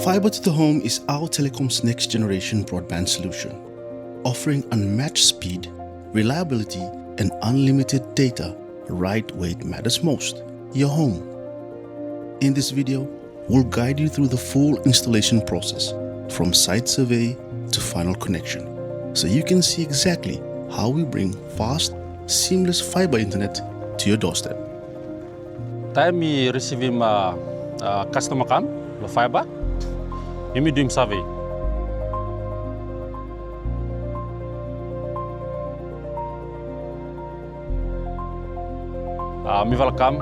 Fiber to the home is our Telekom's next generation broadband solution, offering unmatched speed, reliability, and unlimited data right where it matters most, your home. In this video, we'll guide you through the full installation process, from site survey to final connection, so you can see exactly how we bring fast, seamless fiber internet to your doorstep. Time we receive him customer come, the fiber, we do him survey. We will come,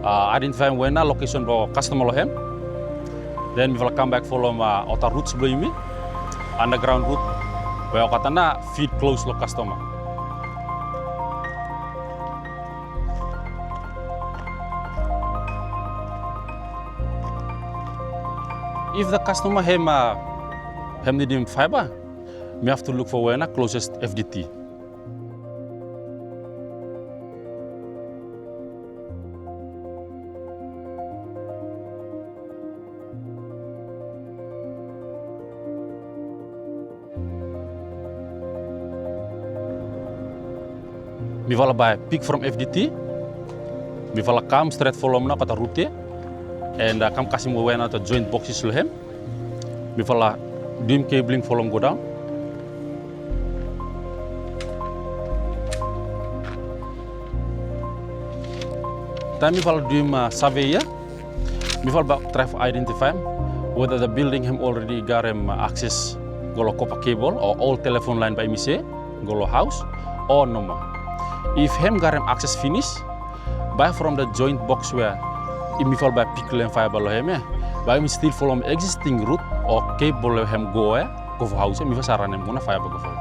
identify when location for customer lohem. Then we will come back follow outer routes below me, underground route, where katana feed close to customer. If the customer need him fiber, we have to look for where closest FTTH. We will buy pick from FTTH. We will come straight follow na kata route. And come kasih mo wena to joint boxes lohem. We will do him cabling follow go down. Then we will do him survey. We will try to identify whether the building him already got him access go copper cable or old telephone line by me say go house or no more. If him got him access finish, buy from the joint box where if we buy pick and fiber lohem, buy me still follow existing route or cable lohem go for house, we will saran him gonna fiber go for.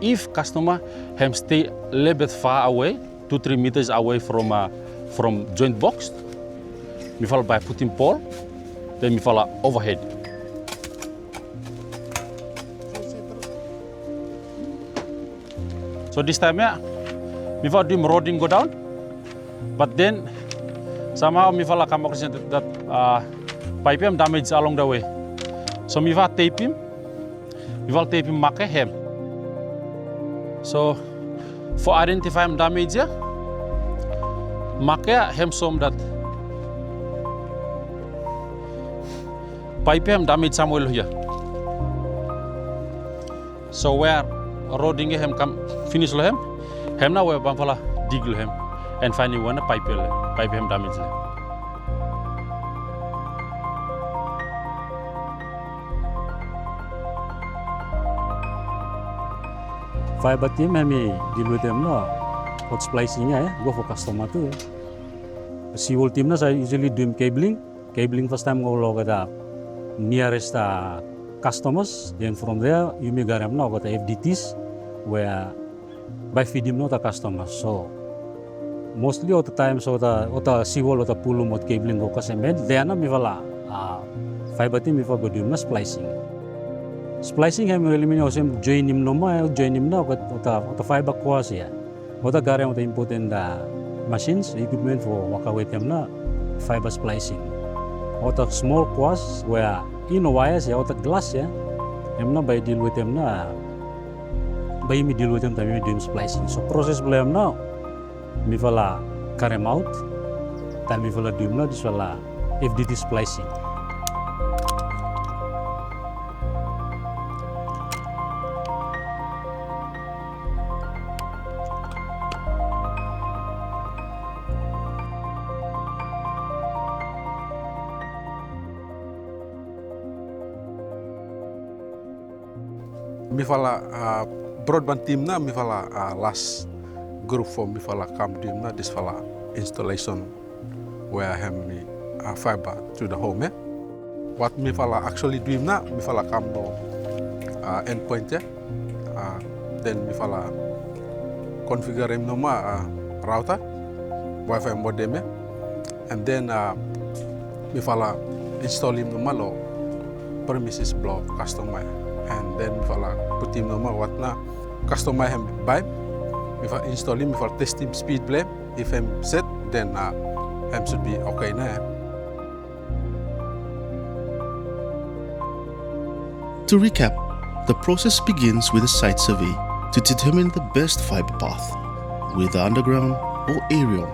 If customer him stay a little bit far away, 2-3 meters away from joint box, we will buy putting pole, then we will overhead. So this time we will do roading go down, but then somehow we will come across that pipe damage along the way. So we will tape him, mark him. So for identify damage, mark him some that pipe damage somewhere here. So where roading him come finish lo him na we bamfala dig lo him and finally one pipe him damage le. Fiber team hami deal with them no hot splicing go for customer too. Civil team na I usually do cabling first time go log the nearest customers, then from there you may get them now got the FTTs where by feed him not a customer. So mostly all the time so the civil or the pull mode cabling go kasemed then mi wala fiber team before go do na splicing ham eliminate osem join him no got the fiber course ya the garem the important machines equipment for walk away them na fiber splicing or the small course where wires or the glass em na by deal with them na by me deal with them time doing splicing. So process blame now mi wala carry out time mi wala do na this wala FTTH splicing. Mi fala broadband team na mi fala last group for mi fala come team na this fala installation where I have me fiber to the home. What mi fala actually do na mi fala come to endpoint then mi fala configure him no router Wi-Fi modem and then mi fala install him no lo premises block customer. And then if I put him normal what na customer him buy, if I install him, if I test him speed blame, if I'm set, then him should be okay na. To recap, the process begins with a site survey to determine the best fiber path, whether underground or aerial.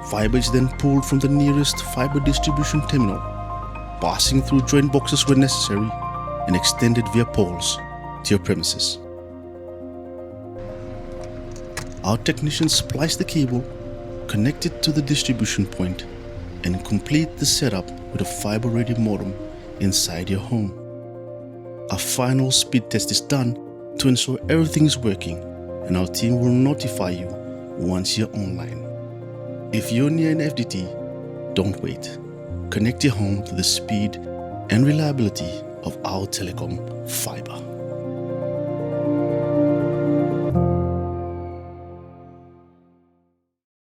Fiber is then pulled from the nearest fiber distribution terminal, passing through joint boxes when necessary, and extended via poles to your premises. Our technicians splice the cable, connect it to the distribution point, and complete the setup with a fiber-ready modem inside your home. A final speed test is done to ensure everything is working, and our team will notify you once you're online. If you're near an FTTH, don't wait. Connect your home to the speed and reliability of our Telekom fiber.